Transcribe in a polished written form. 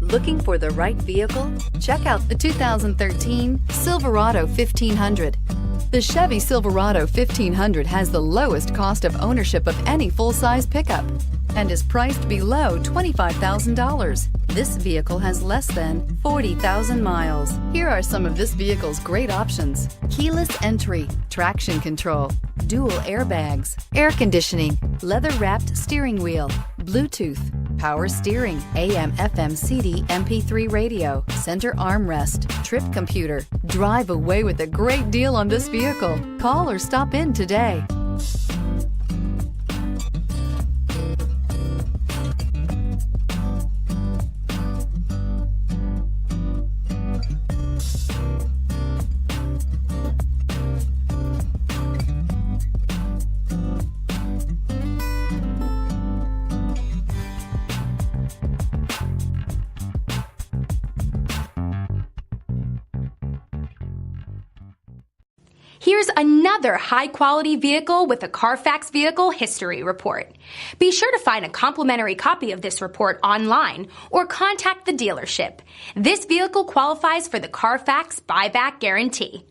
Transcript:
Looking for the right vehicle? Check out the 2013 Silverado 1500. The Chevy Silverado 1500 has the lowest cost of ownership of any full-size pickup and is priced below $25,000. This vehicle has less than 40,000 miles. Here are some of this vehicle's great options: keyless entry, traction control, dual airbags, air conditioning, leather-wrapped steering wheel, Bluetooth, power steering, AM/FM CD MP3 radio, center armrest, trip computer. Drive away with a great deal on this vehicle. Call or stop in today. Here's another high-quality vehicle with a CARFAX Vehicle History Report. Be sure to find a complimentary copy of this report online or contact the dealership. This vehicle qualifies for the CARFAX Buyback Guarantee.